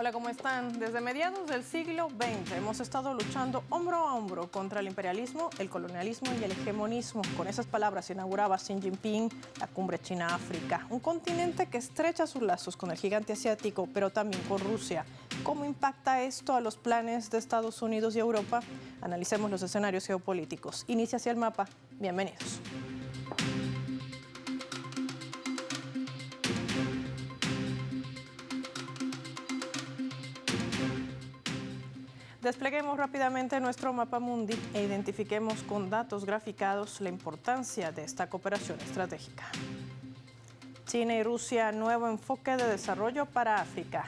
Hola, ¿cómo están? Desde mediados del siglo XX hemos estado luchando hombro a hombro contra el imperialismo, el colonialismo y el hegemonismo. Con esas palabras inauguraba Xi Jinping la cumbre China-África, un continente que estrecha sus lazos con el gigante asiático, pero también con Rusia. ¿Cómo impacta esto a los planes de Estados Unidos y Europa? Analicemos los escenarios geopolíticos. Inicia hacia el mapa. Bienvenidos. Despleguemos rápidamente nuestro mapa mundi e identifiquemos con datos graficados la importancia de esta cooperación estratégica. China y Rusia, nuevo enfoque de desarrollo para África.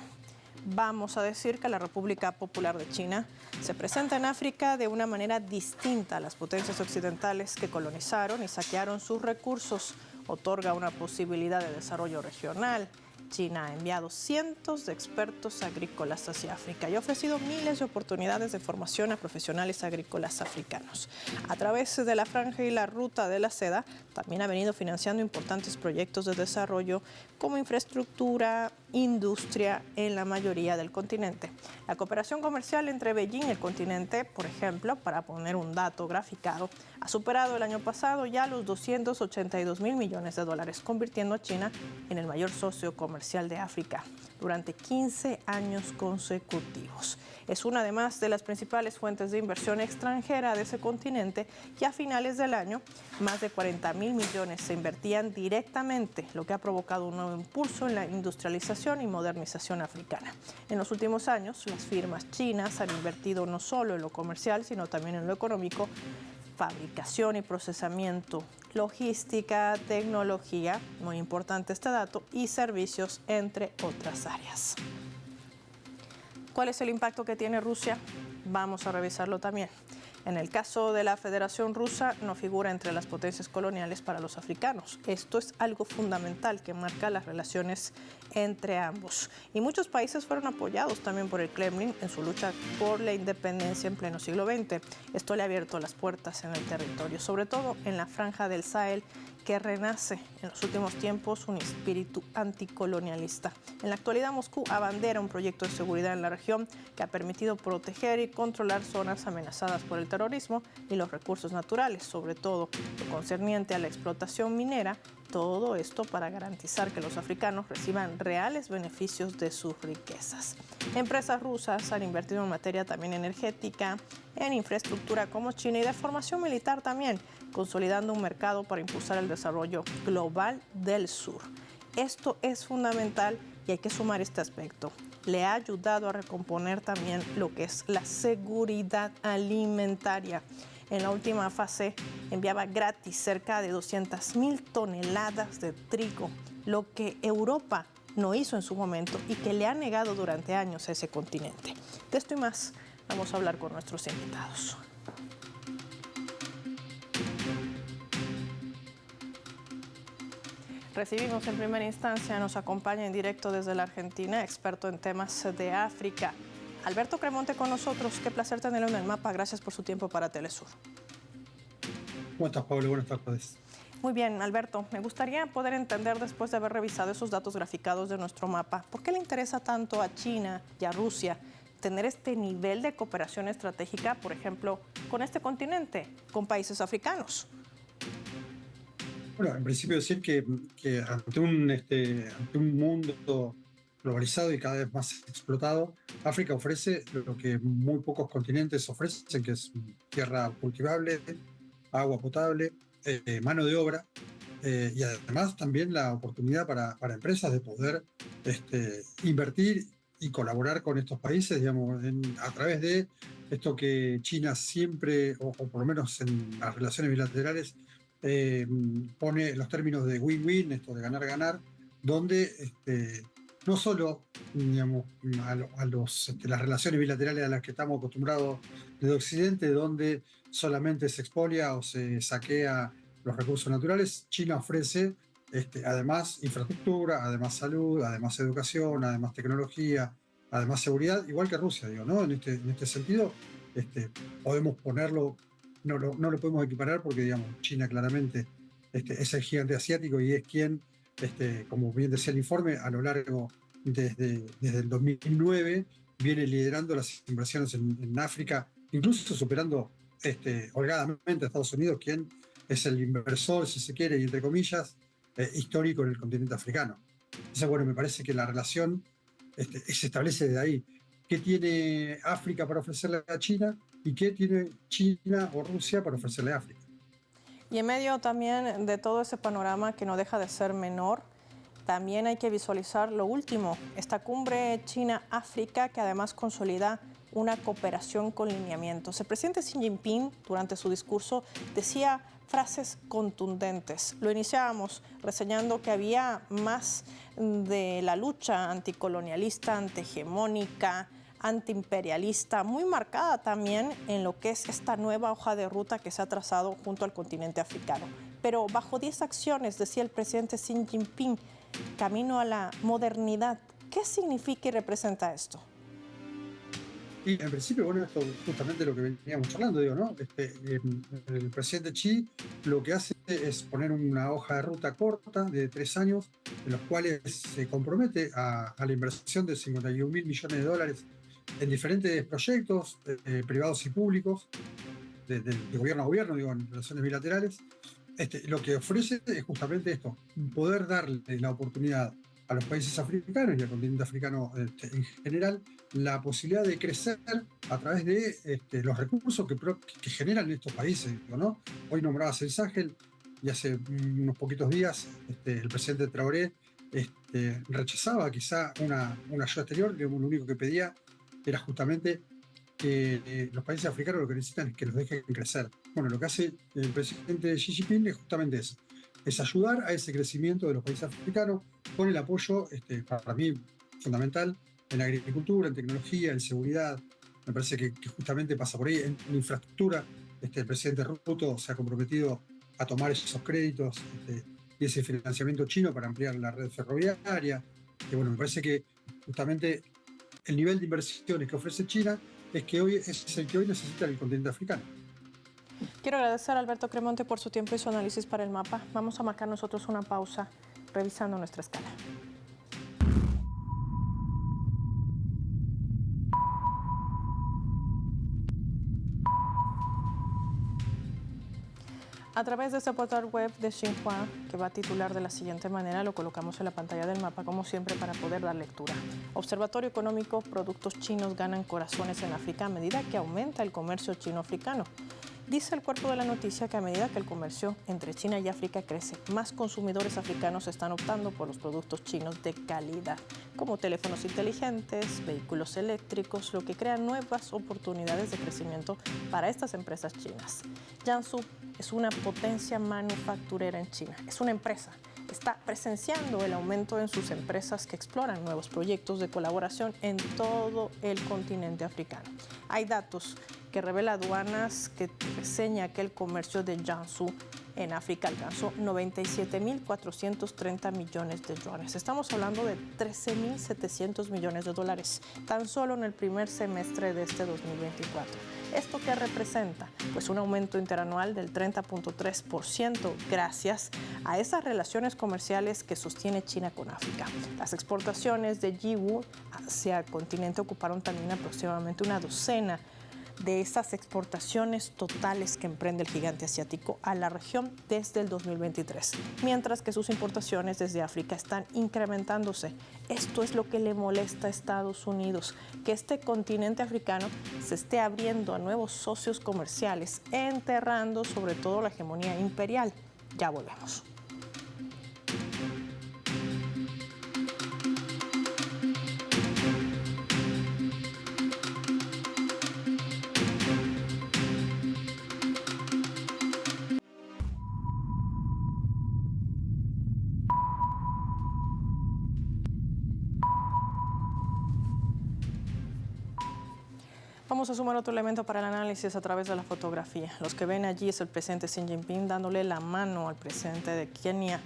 Vamos a decir que la República Popular de China se presenta en África de una manera distinta a las potencias occidentales que colonizaron y saquearon sus recursos. Otorga una posibilidad de desarrollo regional. China ha enviado cientos de expertos agrícolas hacia África y ha ofrecido miles de oportunidades de formación a profesionales agrícolas africanos. A través de la Franja y la Ruta de la Seda, también ha venido financiando importantes proyectos de desarrollo como infraestructura, industria en la mayoría del continente. La cooperación comercial entre Beijing y el continente, por ejemplo, para poner un dato graficado, ha superado el año pasado ya los 282.000 millones de dólares, convirtiendo a China en el mayor socio comercial de África durante 15 años consecutivos. Es una además de las principales fuentes de inversión extranjera de ese continente y a finales del año más de 40.000 millones se invertían directamente, lo que ha provocado un nuevo impulso en la industrialización y modernización africana. En los últimos años, las firmas chinas han invertido no solo en lo comercial, sino también en lo económico, fabricación y procesamiento, logística, tecnología, muy importante este dato, y servicios, entre otras áreas. ¿Cuál es el impacto que tiene Rusia? Vamos a revisarlo también. En el caso de la Federación Rusa, no figura entre las potencias coloniales para los africanos. Esto es algo fundamental que marca las relaciones entre ambos. Y muchos países fueron apoyados también por el Kremlin en su lucha por la independencia en pleno siglo XX. Esto le ha abierto las puertas en el territorio, sobre todo en la Franja del Sahel, que renace en los últimos tiempos un espíritu anticolonialista. En la actualidad, Moscú abandera un proyecto de seguridad en la región que ha permitido proteger y controlar zonas amenazadas por el terrorismo y los recursos naturales, sobre todo lo concerniente a la explotación minera. Todo esto para garantizar que los africanos reciban reales beneficios de sus riquezas. Empresas rusas han invertido en materia también energética, en infraestructura como China y de formación militar también, consolidando un mercado para impulsar el desarrollo global del sur. Esto es fundamental y hay que sumar este aspecto. Le ha ayudado a recomponer también lo que es la seguridad alimentaria. En la última fase enviaba gratis cerca de 200.000 toneladas de trigo, lo que Europa no hizo en su momento y que le ha negado durante años a ese continente. De esto y más vamos a hablar con nuestros invitados. Recibimos en primera instancia, nos acompaña en directo desde la Argentina, experto en temas de África, Alberto Cremonte con nosotros. Qué placer tenerlo en el mapa. Gracias por su tiempo para Telesur. ¿Cómo estás, Pablo? Buenas tardes. Muy bien, Alberto. Me gustaría poder entender, después de haber revisado esos datos graficados de nuestro mapa, ¿por qué le interesa tanto a China y a Rusia tener este nivel de cooperación estratégica, por ejemplo, con este continente, con países africanos? Bueno, en principio decir que ante un mundo globalizado y cada vez más explotado, África ofrece lo que muy pocos continentes ofrecen, que es tierra cultivable, agua potable, mano de obra, y además también la oportunidad para empresas de poder invertir y colaborar con estos países, digamos, a través de esto que China siempre, o por lo menos en las relaciones bilaterales, pone los términos de win-win, esto de ganar-ganar, donde no solo, digamos, las relaciones bilaterales a las que estamos acostumbrados desde Occidente, donde solamente se expolia o se saquea los recursos naturales, China ofrece además infraestructura, además salud, además educación, además tecnología, además seguridad, igual que Rusia, digo, ¿no? En este sentido, podemos ponerlo, no lo podemos equiparar porque, digamos, China claramente es el gigante asiático y es quien, como bien decía el informe, a lo largo desde el 2009 viene liderando las inversiones en África, incluso superando holgadamente a Estados Unidos, quien es el inversor, si se quiere, y entre comillas, histórico en el continente africano. Entonces, bueno, me parece que la relación se establece desde ahí. ¿Qué tiene África para ofrecerle a China y qué tiene China o Rusia para ofrecerle a África? Y en medio también de todo ese panorama que no deja de ser menor, también hay que visualizar lo último, esta cumbre China-África que además consolida una cooperación con lineamientos. El presidente Xi Jinping, durante su discurso, decía frases contundentes. Lo iniciábamos reseñando que había más de la lucha anticolonialista, antihegemónica, antiimperialista, muy marcada también en lo que es esta nueva hoja de ruta que se ha trazado junto al continente africano. Pero bajo 10 acciones, decía el presidente Xi Jinping, camino a la modernidad. ¿Qué significa y representa esto? Y en principio, bueno, esto justamente lo que veníamos charlando, digo, ¿no? El presidente Xi lo que hace es poner una hoja de ruta corta de 3 años, en los cuales se compromete a la inversión de 51.000 millones de dólares en diferentes proyectos privados y públicos, de gobierno a gobierno, digo, en relaciones bilaterales. Lo que ofrece es justamente esto, poder darle la oportunidad a los países africanos y al continente africano en general la posibilidad de crecer a través de los recursos que generan estos países, ¿no? Hoy nombrabas el Sahel y hace unos poquitos días el presidente Traoré rechazaba quizá una ayuda exterior, que lo único que pedía era justamente que los países africanos lo que necesitan es que los dejen crecer. Bueno, lo que hace el presidente Xi Jinping es justamente eso, es ayudar a ese crecimiento de los países africanos con el apoyo, para mí, fundamental en agricultura, en tecnología, en seguridad. Me parece que justamente pasa por ahí, en infraestructura. El presidente Ruto se ha comprometido a tomar esos créditos y ese financiamiento chino para ampliar la red ferroviaria. Que bueno, me parece que justamente el nivel de inversiones que ofrece China es el que hoy necesita el continente africano. Quiero agradecer a Alberto Cremonte por su tiempo y su análisis para el mapa. Vamos a marcar nosotros una pausa revisando nuestra escala. A través de este portal web de Xinhua, que va a titular de la siguiente manera, lo colocamos en la pantalla del mapa, como siempre, para poder dar lectura. Observatorio Económico, productos chinos ganan corazones en África a medida que aumenta el comercio chino-africano. Dice el cuerpo de la noticia que a medida que el comercio entre China y África crece, más consumidores africanos están optando por los productos chinos de calidad, como teléfonos inteligentes, vehículos eléctricos, lo que crea nuevas oportunidades de crecimiento para estas empresas chinas. Jiangsu es una potencia manufacturera en China, es una empresa. Está presenciando el aumento en sus empresas que exploran nuevos proyectos de colaboración en todo el continente africano. Hay datos que revela aduanas que reseña que el comercio de Jiangsu en África alcanzó 97.430 millones de yuanes. Estamos hablando de 13.700 millones de dólares tan solo en el primer semestre de este 2024. ¿Esto qué representa? Pues un aumento interanual del 30.3% gracias a esas relaciones comerciales que sostiene China con África. Las exportaciones de Yiwu hacia el continente ocuparon también aproximadamente una docena de esas exportaciones totales que emprende el gigante asiático a la región desde el 2023, mientras que sus importaciones desde África están incrementándose. Esto es lo que le molesta a Estados Unidos, que este continente africano se esté abriendo a nuevos socios comerciales, enterrando sobre todo la hegemonía imperial. Ya volvemos. Vamos a sumar otro elemento para el análisis a través de la fotografía. Los que ven allí es el presidente Xi Jinping dándole la mano al presidente de Kenia,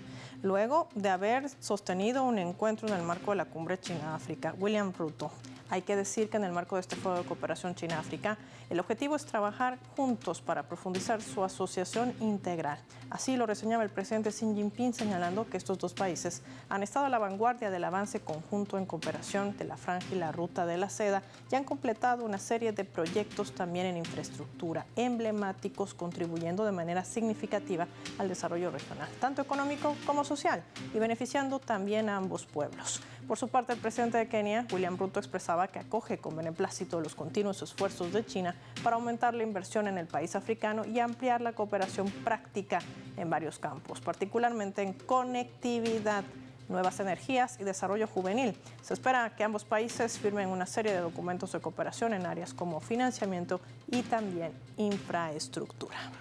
luego de haber sostenido un encuentro en el marco de la cumbre China-África. William Ruto, Hay que decir que en el marco de este Foro de Cooperación China-África, el objetivo es trabajar juntos para profundizar su asociación integral. Así lo reseñaba el presidente Xi Jinping, señalando que estos dos países han estado a la vanguardia del avance conjunto en cooperación de la Franja y la Ruta de la Seda y han completado una serie de proyectos también en infraestructura emblemáticos, contribuyendo de manera significativa al desarrollo regional, tanto económico como social, y beneficiando también a ambos pueblos. Por su parte, el presidente de Kenia, William Ruto, expresaba que acoge con beneplácito los continuos esfuerzos de China para aumentar la inversión en el país africano y ampliar la cooperación práctica en varios campos, particularmente en conectividad, nuevas energías y desarrollo juvenil. Se espera que ambos países firmen una serie de documentos de cooperación en áreas como financiamiento y también infraestructura.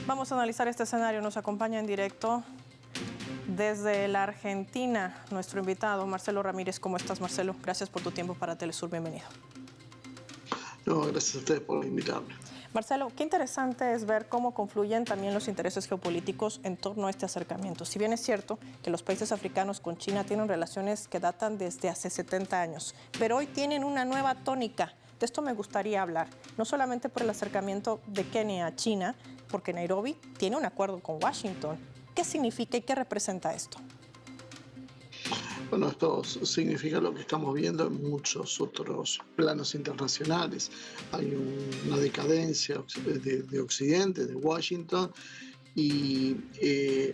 Vamos a analizar este escenario. Nos acompaña en directo desde la Argentina nuestro invitado Marcelo Ramírez. ¿Cómo estás, Marcelo? Gracias por tu tiempo para Telesur. Bienvenido. No, gracias a ustedes por invitarme. Marcelo, qué interesante es ver cómo confluyen también los intereses geopolíticos en torno a este acercamiento. Si bien es cierto que los países africanos con China tienen relaciones que datan desde hace 70 años, pero hoy tienen una nueva tónica. De esto me gustaría hablar, no solamente por el acercamiento de Kenia a China, porque Nairobi tiene un acuerdo con Washington. ¿Qué significa y qué representa esto? Bueno, esto significa lo que estamos viendo en muchos otros planos internacionales. Hay una decadencia de Occidente, de Washington, y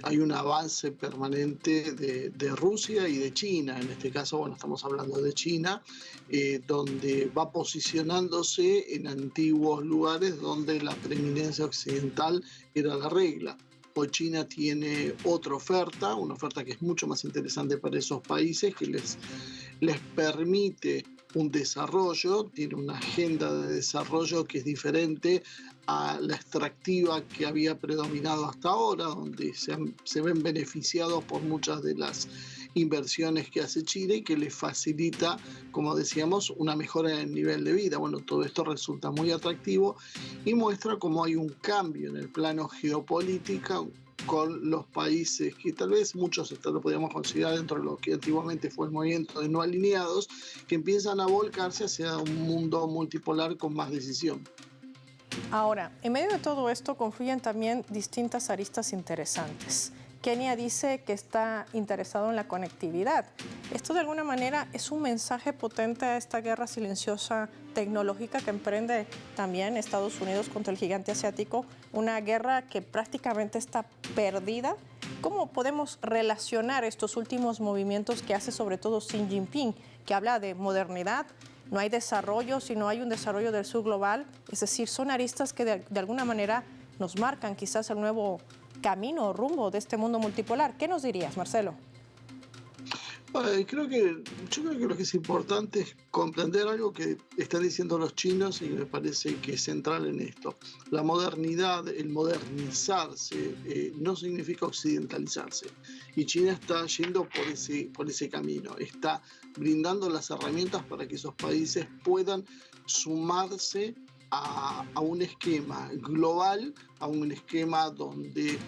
hay un avance permanente de Rusia y de China. En este caso, bueno, estamos hablando de China, donde va posicionándose en antiguos lugares donde la preeminencia occidental era la regla. Hoy China tiene otra oferta, una oferta que es mucho más interesante para esos países, que les permite un desarrollo, tiene una agenda de desarrollo que es diferente a la extractiva que había predominado hasta ahora, donde se ven beneficiados por muchas de las inversiones que hace Chile y que les facilita, como decíamos, una mejora en el nivel de vida. Bueno, todo esto resulta muy atractivo y muestra cómo hay un cambio en el plano geopolítico con los países que tal vez muchos lo podríamos considerar dentro de lo que antiguamente fue el movimiento de no alineados, que empiezan a volcarse hacia un mundo multipolar con más decisión. Ahora, en medio de todo esto confluyen también distintas aristas interesantes. Kenia dice que está interesado en la conectividad. Esto de alguna manera es un mensaje potente a esta guerra silenciosa tecnológica que emprende también Estados Unidos contra el gigante asiático, una guerra que prácticamente está perdida. ¿Cómo podemos relacionar estos últimos movimientos que hace sobre todo Xi Jinping, que habla de modernidad? No hay desarrollo, sino hay un desarrollo del sur global. Es decir, son aristas que de alguna manera nos marcan quizás el nuevo camino o rumbo de este mundo multipolar. ¿Qué nos dirías, Marcelo? Yo creo que lo que es importante es comprender algo que están diciendo los chinos y me parece que es central en esto. La modernidad, el modernizarse, no significa occidentalizarse. Y China está yendo por ese camino. Está brindando las herramientas para que esos países puedan sumarse a un esquema global, a un esquema donde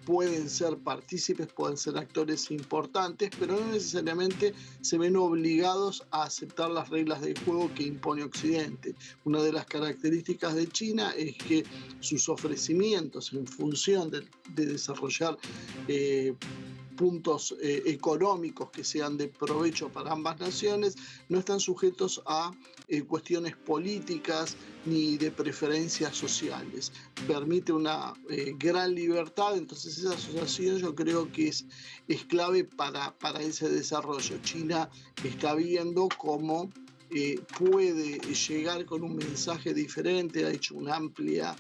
pueden ser partícipes, pueden ser actores importantes, pero no necesariamente se ven obligados a aceptar las reglas del juego que impone Occidente. Una de las características de China es que sus ofrecimientos en función de desarrollar puntos económicos que sean de provecho para ambas naciones, no están sujetos a cuestiones políticas ni de preferencias sociales. Permite una gran libertad, entonces esa asociación yo creo que es clave para ese desarrollo. China está viendo cómo puede llegar con un mensaje diferente, ha hecho una amplia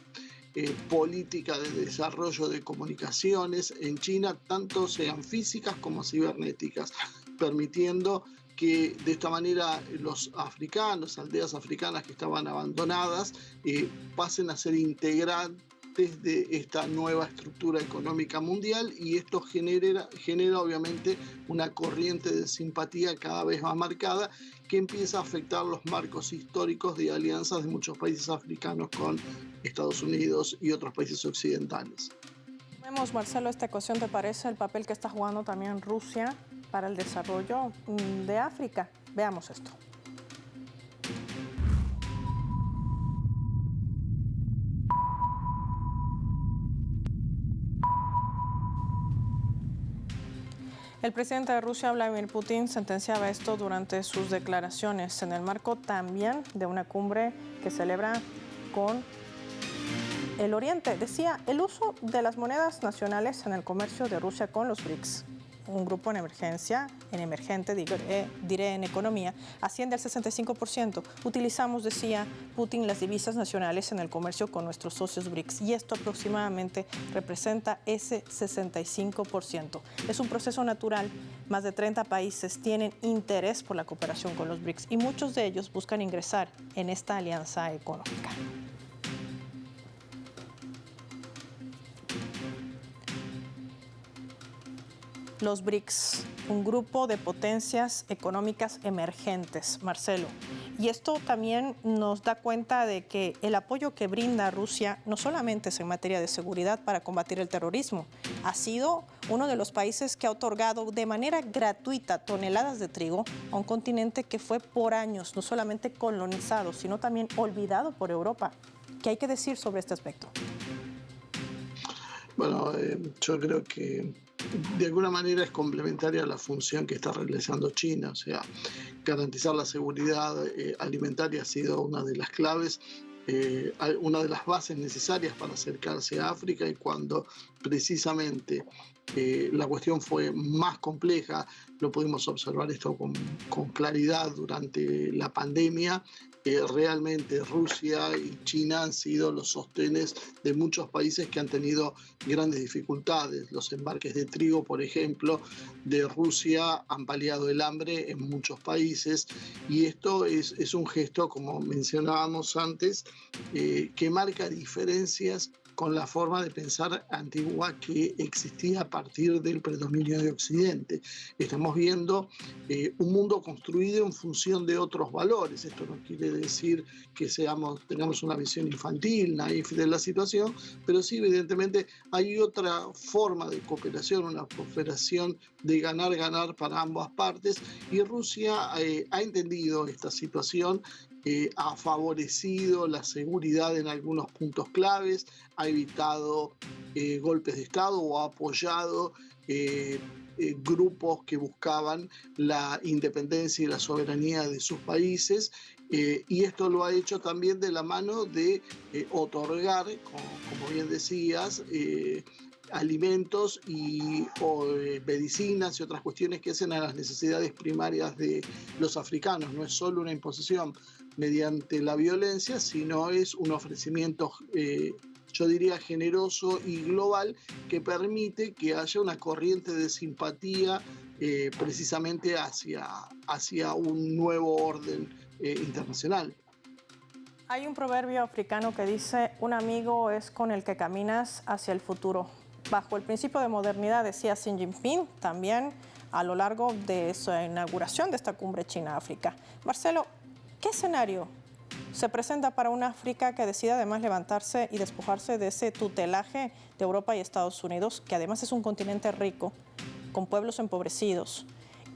política de desarrollo de comunicaciones en China, tanto sean físicas como cibernéticas, permitiendo que de esta manera los africanos, aldeas africanas que estaban abandonadas, pasen a ser integrantes de esta nueva estructura económica mundial, y esto genera obviamente una corriente de simpatía cada vez más marcada que empieza a afectar los marcos históricos de alianzas de muchos países africanos con Estados Unidos y otros países occidentales. Marcelo, esta ecuación, ¿te parece el papel que está jugando también Rusia para el desarrollo de África? Veamos esto. El presidente de Rusia, Vladimir Putin, sentenciaba esto durante sus declaraciones en el marco también de una cumbre que celebra con el Oriente. Decía, el uso de las monedas nacionales en el comercio de Rusia con los BRICS, un grupo emergente, diré en economía, asciende al 65%. Utilizamos, decía Putin, las divisas nacionales en el comercio con nuestros socios BRICS y esto aproximadamente representa ese 65%. Es un proceso natural. Más de 30 países tienen interés por la cooperación con los BRICS y muchos de ellos buscan ingresar en esta alianza económica. Los BRICS, un grupo de potencias económicas emergentes, Marcelo. Y esto también nos da cuenta de que el apoyo que brinda Rusia no solamente es en materia de seguridad para combatir el terrorismo, ha sido uno de los países que ha otorgado de manera gratuita toneladas de trigo a un continente que fue por años no solamente colonizado, sino también olvidado por Europa. ¿Qué hay que decir sobre este aspecto? Bueno, yo creo que de alguna manera es complementaria a la función que está realizando China, o sea, garantizar la seguridad alimentaria ha sido una de las claves, una de las bases necesarias para acercarse a África y cuando precisamente la cuestión fue más compleja, lo pudimos observar esto con claridad durante la pandemia. Realmente Rusia y China han sido los sostenes de muchos países que han tenido grandes dificultades. Los embarques de trigo, por ejemplo, de Rusia han paliado el hambre en muchos países y esto es un gesto, como mencionábamos antes, que marca diferencias con la forma de pensar antigua que existía a partir del predominio de Occidente. Estamos viendo un mundo construido en función de otros valores. Esto no quiere decir que tengamos una visión infantil, naif de la situación, pero sí, evidentemente, hay otra forma de cooperación, una cooperación de ganar para ambas partes, y Rusia ha entendido esta situación. Ha favorecido la seguridad en algunos puntos claves, ha evitado golpes de Estado o ha apoyado grupos que buscaban la independencia y la soberanía de sus países, y esto lo ha hecho también de la mano de otorgar, como bien decías, alimentos o medicinas y otras cuestiones que hacen a las necesidades primarias de los africanos. No es solo una imposición mediante la violencia, sino es un ofrecimiento, yo diría, generoso y global que permite que haya una corriente de simpatía precisamente hacia un nuevo orden internacional. Hay un proverbio africano que dice, un amigo es con el que caminas hacia el futuro. Bajo el principio de modernidad, decía Xi Jinping, también a lo largo de su inauguración de esta cumbre China-África. Marcelo, ¿qué escenario se presenta para una África que decida además levantarse y despojarse de ese tutelaje de Europa y Estados Unidos, que además es un continente rico, con pueblos empobrecidos,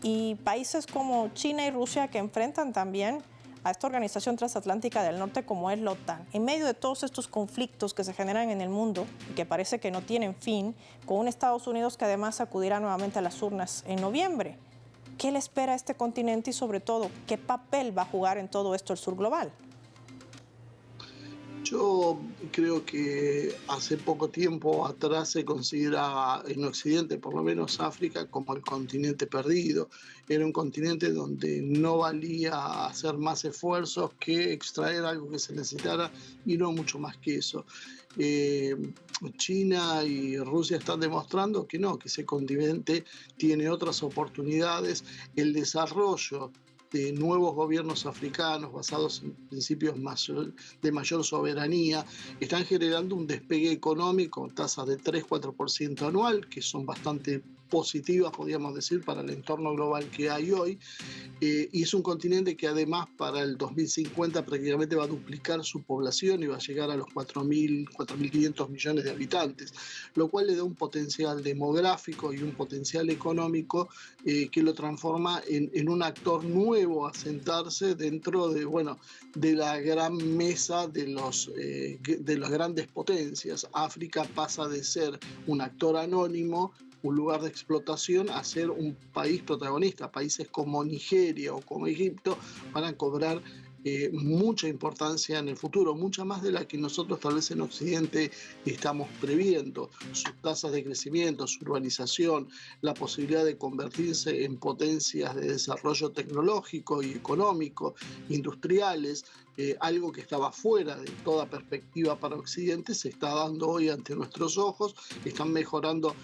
y países como China y Rusia que enfrentan también a esta organización transatlántica del norte como es la OTAN? En medio de todos estos conflictos que se generan en el mundo y que parece que no tienen fin, con un Estados Unidos que además acudirá nuevamente a las urnas en noviembre, ¿qué le espera a este continente y sobre todo qué papel va a jugar en todo esto el sur global? Yo creo que hace poco tiempo atrás se consideraba en Occidente, por lo menos África, como el continente perdido. Era un continente donde no valía hacer más esfuerzos que extraer algo que se necesitara y no mucho más que eso. China y Rusia están demostrando que no, que ese continente tiene otras oportunidades. El desarrollo de nuevos gobiernos africanos basados en principios de mayor soberanía, están generando un despegue económico, tasas de 3-4% anual, que son bastante positivas, podríamos decir, para el entorno global que hay hoy. Y es un continente que además para el 2050 prácticamente va a duplicar su población y va a llegar a los 4.500 millones de habitantes, lo cual le da un potencial demográfico y un potencial económico que lo transforma en un actor nuevo a sentarse dentro de, bueno, de la gran mesa de las grandes potencias. África pasa de ser un actor anónimo, un lugar de explotación, a ser un país protagonista. Países como Nigeria o como Egipto van a cobrar mucha importancia en el futuro, mucha más de la que nosotros tal vez en Occidente estamos previendo. Sus tasas de crecimiento, su urbanización, la posibilidad de convertirse en potencias de desarrollo tecnológico y económico, industriales, algo que estaba fuera de toda perspectiva para Occidente, se está dando hoy ante nuestros ojos. Están mejorando,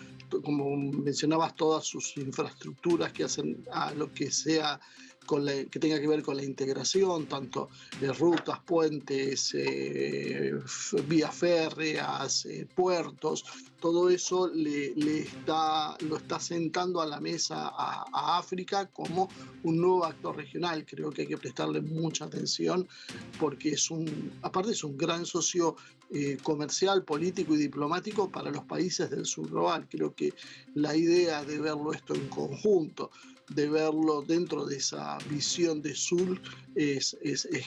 como mencionabas, todas sus infraestructuras que hacen a lo que sea que tenga que ver con la integración, tanto rutas, puentes, vías férreas, puertos. Todo eso lo está sentando a la mesa a África como un nuevo actor regional. Creo que hay que prestarle mucha atención porque aparte es un gran socio comercial, político y diplomático para los países del sur global. Creo que la idea de verlo esto en conjunto, de verlo dentro de esa visión de sur, es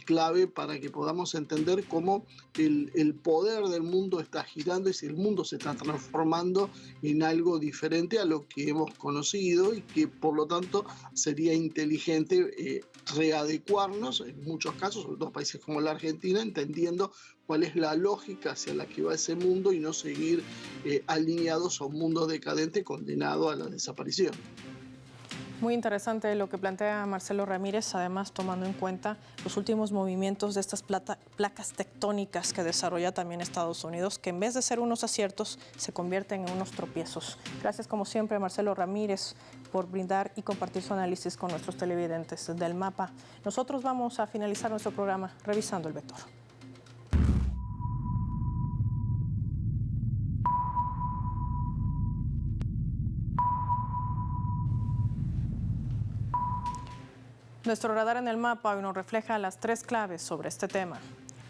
clave para que podamos entender cómo el poder del mundo está girando y si el mundo se está transformando en algo diferente a lo que hemos conocido, y que por lo tanto sería inteligente readecuarnos en muchos casos, sobre todo países como la Argentina, entendiendo cuál es la lógica hacia la que va ese mundo y no seguir alineados a un mundo decadente condenado a la desaparición. Muy interesante lo que plantea Marcelo Ramírez, además tomando en cuenta los últimos movimientos de estas placas tectónicas que desarrolla también Estados Unidos, que en vez de ser unos aciertos se convierten en unos tropiezos. Gracias como siempre, Marcelo Ramírez, por brindar y compartir su análisis con nuestros televidentes del Mapa. Nosotros vamos a finalizar nuestro programa revisando el vector. Nuestro radar en el mapa hoy nos refleja las 3 claves sobre este tema.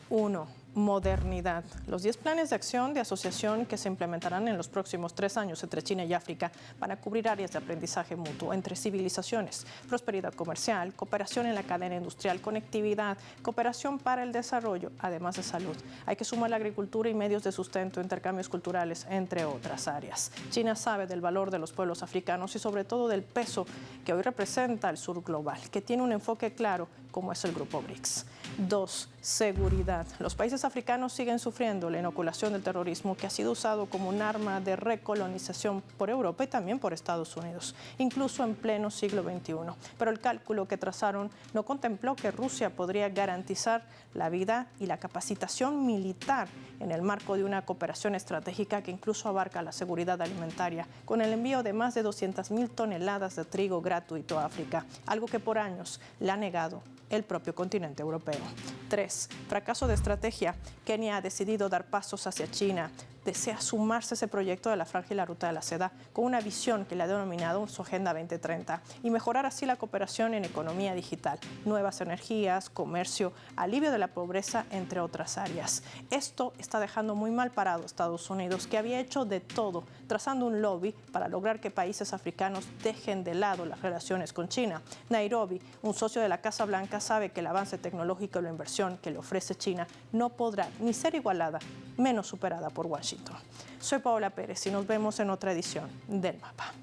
1. Modernidad. Los 10 planes de acción de asociación que se implementarán en los próximos 3 años entre China y África van a cubrir áreas de aprendizaje mutuo entre civilizaciones, prosperidad comercial, cooperación en la cadena industrial, conectividad, cooperación para el desarrollo, además de salud. Hay que sumar la agricultura y medios de sustento, intercambios culturales, entre otras áreas. China sabe del valor de los pueblos africanos y sobre todo del peso que hoy representa el sur global, que tiene un enfoque claro como es el Grupo BRICS. 2. Seguridad. Los países africanos siguen sufriendo la inoculación del terrorismo, que ha sido usado como un arma de recolonización por Europa y también por Estados Unidos, incluso en pleno siglo XXI. Pero el cálculo que trazaron no contempló que Rusia podría garantizar la vida y la capacitación militar en el marco de una cooperación estratégica que incluso abarca la seguridad alimentaria, con el envío de más de 200.000 toneladas de trigo gratuito a África, algo que por años le ha negado el propio continente europeo. 3. Fracaso de estrategia. Kenia ha decidido dar pasos hacia China. Desea sumarse a ese proyecto de la Franja y la Ruta de la Seda con una visión que le ha denominado su Agenda 2030 y mejorar así la cooperación en economía digital, nuevas energías, comercio, alivio de la pobreza, entre otras áreas. Esto está dejando muy mal parado a Estados Unidos, que había hecho de todo, trazando un lobby para lograr que países africanos dejen de lado las relaciones con China. Nairobi, un socio de la Casa Blanca, sabe que el avance tecnológico y la inversión que le ofrece China no podrá ni ser igualada, menos superada por Washington. Soy Paola Pérez y nos vemos en otra edición del Mapa.